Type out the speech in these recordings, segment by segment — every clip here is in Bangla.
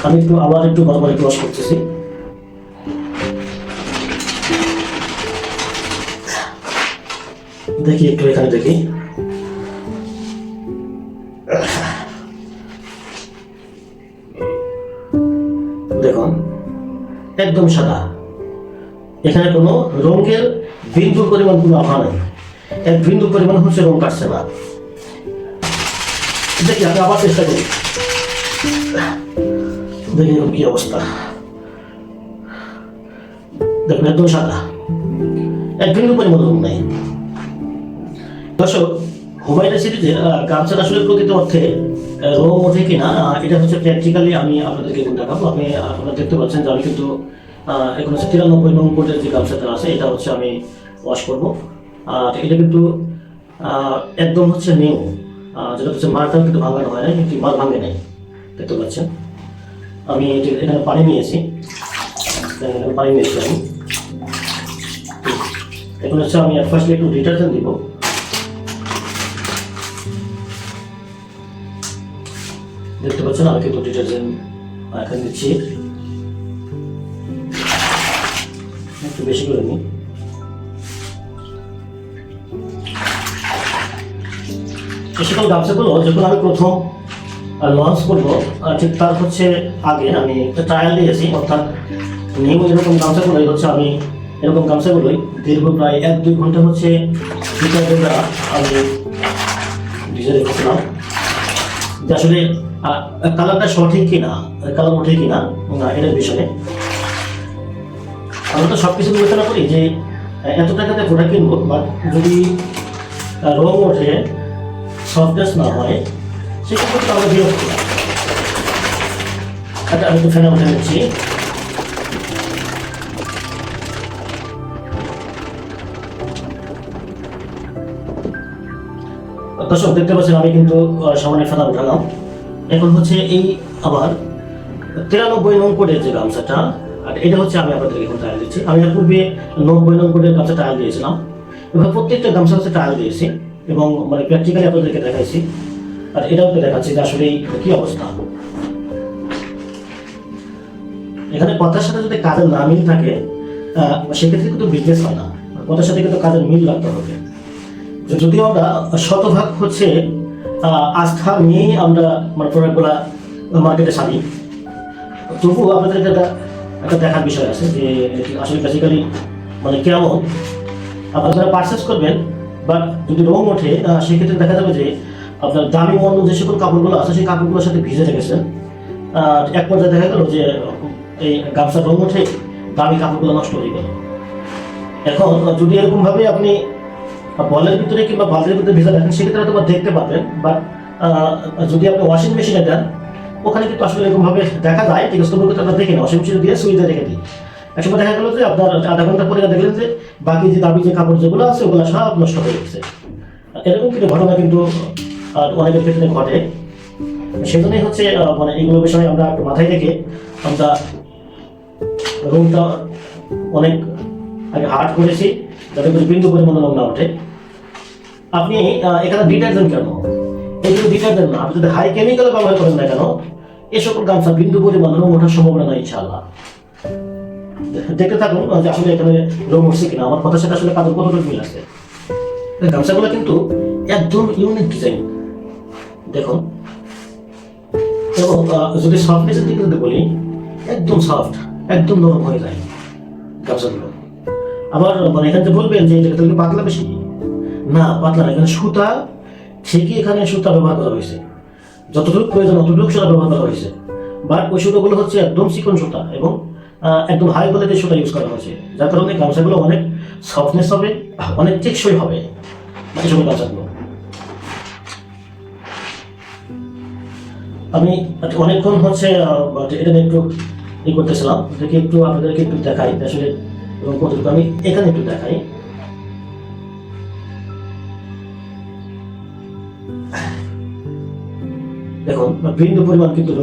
আমি একটু আবার একটু বারবার একটু ওয়াশ করতেছি। দেখি একটু এখানে দেখি, দেখুন একদম সাদা, এখানে কোনো রঙের বিন্দু পরিমাণ কোনো আভা নেই, এক বিন্দু পরিমাণ হচ্ছে রং কাটছে না। দেখি আমি আবার চেষ্টা করি, দেখি এরকম কি অবস্থা। দেখুন একদম সাদা, এক বিন্দু পরিমাণ রং নেই। দর্শক, হুমায়রা সিরিজের গামছার আসলে প্রকৃত অর্থে রং ওঠে কিনা এটা হচ্ছে প্র্যাকটিক্যালি আমি আপনাদেরকে এখন দেখাবো। আপনারা দেখতে পাচ্ছেন যে আমি কিন্তু এখন হচ্ছে 93 নং কোটের যে গামছাটা আছে এটা হচ্ছে আমি ওয়াশ করবো। আর এটা কিন্তু একদম হচ্ছে নিউ, যেটা হচ্ছে মারটা কিন্তু ভাঙানো হয় না, কিন্তু মার ভাঙে নেই, দেখতে পাচ্ছেন। আমি এখানে পানি নিয়েছি, আমি এখন হচ্ছে আমি ফার্স্টলি একটু ডিটারজেন্ট দিব। দেখতে পাচ্ছেন আমি কিন্তু ডিটারজেন্ট এখানে দিচ্ছি, একটু বেশি করে নিই। এই সকল গামছাগুলো যখন আমি প্রথম লঞ্চ করবো, ঠিক তার হচ্ছে আগে আমি একটা ট্রায়াল দিয়েছি, অর্থাৎ নিয়ম এরকম গামছাগুলোই হচ্ছে আমি এরকম গামছাগুলোই দীর্ঘ প্রায় 1-2 ঘন্টা হচ্ছে ডিটারজেন্ট দ্বারা আমি ভিজে রেখেছিলাম, যে আসলে কালারটা সঠিক কিনা, কালার ওঠে কিনা এটার বিষয়ে। আমরা তো সবকিছু বিবেচনা করি যে এত টাকাতে প্রোডাক্ট কিনবো, বাট যদি রং ওঠে, সফটনেস না হয়, সেক্ষেত্রে আমরা বিরক্ত। আচ্ছা, আমি একটু ফ্যানে উঠে নিচ্ছি। দর্শক দেখতে পাচ্ছেন আমি কিন্তু সামনে ফেনা উঠালাম। এখন হচ্ছে এই আবার 93 নং কোডের যে গামছাটা, আর এটা হচ্ছে আমি আপনাদেরকে এখন ট্রায়াল দিচ্ছি। আমি এর পূর্বে 90 নং কোডের গামছা ট্রায়াল দিয়েছিলাম, এবার প্রত্যেকটা গামছা হচ্ছে ট্রায়াল দিয়েছি এবং মানে প্র্যাকটিক্যালি আপনাদেরকে দেখাইছি। আর এটাও তো দেখাচ্ছি যে আসলে কি অবস্থা। এখানে কথার সাথে যদি কাজের না মিল থাকে সেক্ষেত্রে কিন্তু বিজনেস হয় না, কথার সাথে কিন্তু কাজের মিল রাখতে হবে। যদিও আমরা শতভাগ হচ্ছে আস্থা নিয়েই আমরা মানে প্রোডাক্টগুলা মার্কেটে ছাড়ি, তবুও আপনাদের একটা দেখার বিষয় আছে যে আসলে বেসিক্যালি মানে কেমন আপনারা যারা পারচেস করবেন, বা যদি রং ওঠে সেক্ষেত্রে দেখা যাবে যে আপনার দামি মূল্য যে সকল কাপড়গুলো আছে সেই কাপড়গুলোর সাথে ভিজে রেখেছেন। এক পর্যায়ে দেখা গেল যে এই গামছার রং ওঠে, দামি কাপড়গুলো নষ্ট হয়ে গেল। এখন যদি এরকমভাবে আপনি বলের ভিতরে কিংবা বালতির ভিতরে ভেজা রাখেন, সেক্ষেত্রে হয়তো দেখতে পাবেন, বাট যদি আপনি ওয়াশিং মেশিনে দেন, ওখানে কিন্তু আসলে এরকমভাবে দেখা যায়, ঠিক আছে, তবু কিন্তু আমরা দেখি না, ওয়াশিং মেশিনে দিয়ে সুইচে রেখে দিই। একসময় দেখা গেল যে আপনার আধা ঘন্টা পরে দেখলেন যে বাকি যে দামি যে কাপড় যেগুলো আছে ওগুলো সব নষ্ট হয়ে গেছে। এরকম কিন্তু ঘটনা কিন্তু অনেকের ক্ষেত্রে ঘটে। সেজন্যই হচ্ছে মানে এইগুলো বিষয়ে আমরা একটু মাথায় রেখে আমরা রুমটা অনেক আগে হার্ড করেছি, যাতে করে বিন্দু পরিমাণ রং না ওঠে। আপনি এখানে ডিটারজেন্ট কেন, এইগুলো ডিটারজেন্ট না, আপনি যদি হাই কেমিক্যাল ব্যবহার করেন না কেন, এই সকল গামছা বিন্দু পরিমাণ রং ওঠার সম্ভাবনা নাই ইনশাআল্লাহ। দেখতে থাকুন যে আসলে এখানে রং উঠছে কিনা, আমার কথার সাথে আসলে কাজের কতটুকু মিল আছে। গামছাগুলো কিন্তু একদম ইউনিক ডিজাইন, দেখুন। এবং যদি সফটনেসের দিকে যদি বলি, একদম সফট, একদম নরম হয়ে যায় গামছাগুলো। আবার মানে এখানে যে বলবেন যে এটা থেকে পাতলা বেশি, না পাতলা না, এখানে সুতা ঠিকই, এখানে সুতা ব্যবহার করা হয়েছে, যতটুকু প্রয়োজন অতটুকু সুতা ব্যবহার করা হয়েছে, বাট ওই সুতাগুলো হচ্ছে একদম চিকন সুতা এবং একদম হাই কোয়ালিটির সুতা ইউজ করা হয়েছে, যার কারণে গামছাগুলো অনেক সফটনেস হবে, অনেক টেকসই হবে এই সকল গামছাগুলো। আমি অনেকক্ষণ হচ্ছে এটা একটু করতেছিলাম, দেখি একটু আপনাদেরকে একটু দেখাই আসলে এবং কতটুকু। আমি এখানে একটু দেখাই, দেখুন বিন্দু পরিমাণ কিন্তু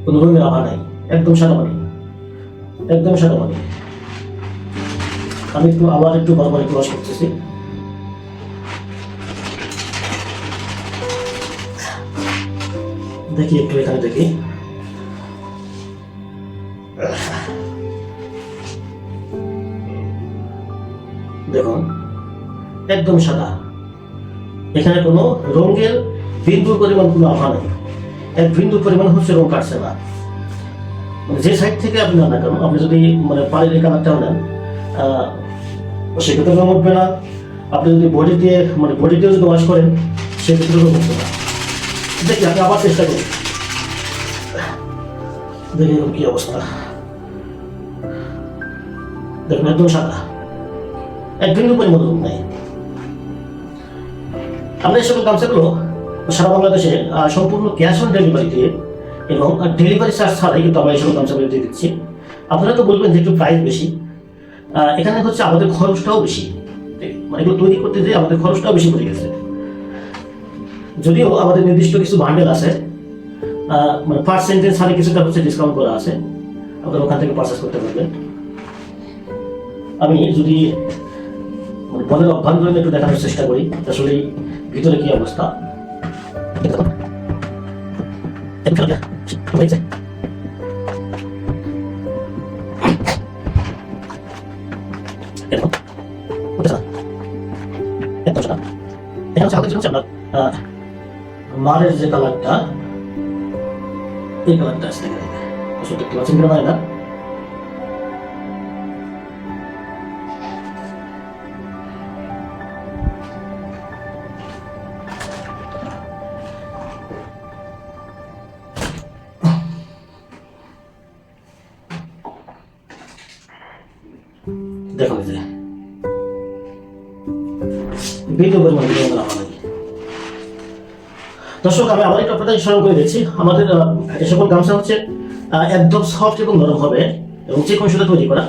কোনো রঙের আভা নাই, একদম সাদা পানি, একদম সাদা পানি। আমি একটু আবার একটু বারবার একটু ওয়াশ করতেছি। দেখি একটু এখানে দেখি, দেখুন একদম সাদা, এখানে কোনো রঙের বিন্দু পরিমাণ কোনো আভা নেই, এক বিন্দু পরিমাণ হচ্ছে রং কাটছে না। যে সাইড থেকে আপনি নেন না কেন, আপনি যদি পানির এই কালারটাও নেন সেক্ষেত্রে রং উঠবে না। আপনি যদি বডি দিয়ে বডিতেও যদি ওয়াশ করেন সেক্ষেত্রে রং উঠবে না। দেখি আপনি আবার চেষ্টা করুন, দেখি কি অবস্থা। দেখুন একদম সাদা, এক বিন্দু পরিমাণ রং নেই। আমরা এই সকল গামছাগুলো সারা বাংলাদেশে সম্পূর্ণ ক্যাশ অন ডেলিভারিতে এবং ডেলিভারি চার্জ ছাড়াই কিন্তু আমরা এই সকল গামছাগুলো দিয়ে দিচ্ছি। আপনারা তো বলবেন যে একটু প্রাইস বেশি, এখানে হচ্ছে আমাদের খরচটাও বেশি, এগুলো তৈরি করতে যে আমাদের খরচটাও বেশি পড়ে গেছে। যদিও আমাদের নির্দিষ্ট কিছু বান্ডেল আছে, পার্সেন্টেজ ছাড়ে কিছুটা হচ্ছে ডিসকাউন্ট করা আছে, আপনারা ওখান থেকে পারচেস করতে পারবেন। আমি যদি বলের অভ্যন্তরীণ একটু দেখানোর চেষ্টা করি আসলে ভিতরে কি অবস্থা। মারের যে কালারটা, এই কালারটা আসতে গেলে দেখতে পাচ্ছেন কিনা না, দেখুন যে বিন্দু পরিমাণ দর্শক, আমি আবার একটু আপনাদের স্মরণ করে দিচ্ছি, আমাদের এ সকল গামছা হচ্ছে একদম সফট এবং নরম হবে এবং যে কোনো সুতা তৈরি করা।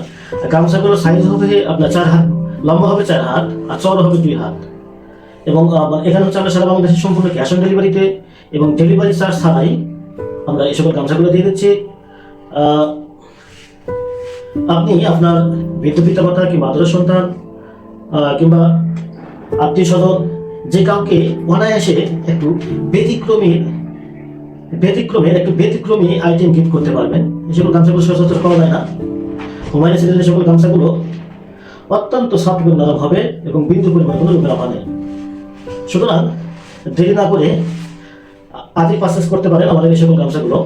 গামছাগুলোর সাইজ হবে আপনার 4 হাত, লম্বা হবে 4 হাত আর চওড়া হবে 2 হাত। এবং এখানে হচ্ছে আমরা সারা বাংলাদেশে সম্পূর্ণ ক্যাশ অন ডেলিভারিতে এবং ডেলিভারি চার্জ ছাড়াই আমরা এই সকল গামছাগুলো দিয়ে দিচ্ছি। আপনি আপনার বৃদ্ধ পিতামাতা কিংবা আদরের সন্তান কিংবা আত্মীয় স্বজন যে কাউকে অনায়াসে একটু ব্যতিক্রমী আইটেম গিফট করতে পারবেন। এই সকল গামছাগুলো সচরাচর পাওয়া যায় না। হুমায়ুন সিরিজের সকল গামছাগুলো অত্যন্ত সফট এবং নরম হবে এবং বিন্দু পরিমাণ কোনো রোগের অভাব নেই। সুতরাং দেরি না করে আজই পারচেস করতে পারেন আমাদের এই সকল গামছাগুলো।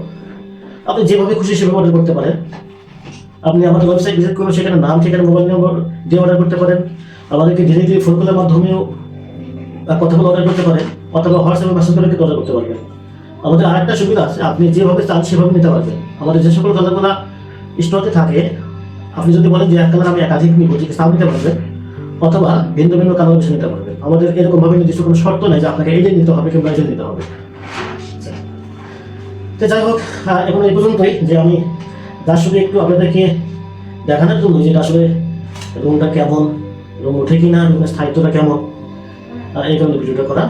আপনি যেভাবে খুশি সেভাবে অর্ডার করতে পারেন। আপনি আমাদের ওয়েবসাইট ভিজিট করে সেখানে নাম, ঠিকানা, মোবাইল নম্বর দিয়ে অর্ডার করতে পারেন। আমাদেরকে ডিলিভারি ফোন কলের মাধ্যমেও কথাগুলো অর্ডার করতে পারেন, অথবা হোয়াটসঅ্যাপে মেসেজ করে কিন্তু অর্ডার করতে পারবেন। আমাদের আরেকটা সুবিধা আছে, আপনি যেভাবে চান সেভাবে নিতে পারবেন। আমাদের যে সকল কালারগুলো স্টকে থাকে, আপনি যদি বলেন যে এক কালার আমি একাধিক নিব, ঠিক তাও নিতে পারবেন, অথবা ভিন্ন ভিন্ন কালার বেছে নিতে পারবেন। আমাদের এরকমভাবে নির্দিষ্ট কোনো শর্ত নেই যে আপনাকে এই যে নিতে হবে কিংবা এই যে নিতে হবে। তো যাই হোক, এখন এই পর্যন্তই যে আমি আসলে একটু আপনাদেরকে দেখানোর জন্য যে আসলে রুমটা কেমন, রুম ওঠে কিনা, রুমের স্থায়িত্বটা কেমন, এই কারণে ভিডিওটা করা।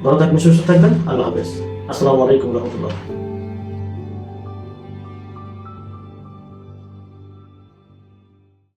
ভালো থাকবেন, সুস্থ থাকবেন। আল্লাহ হাফেজ। আসসালামু আলাইকুম রহমতুল্লাহ।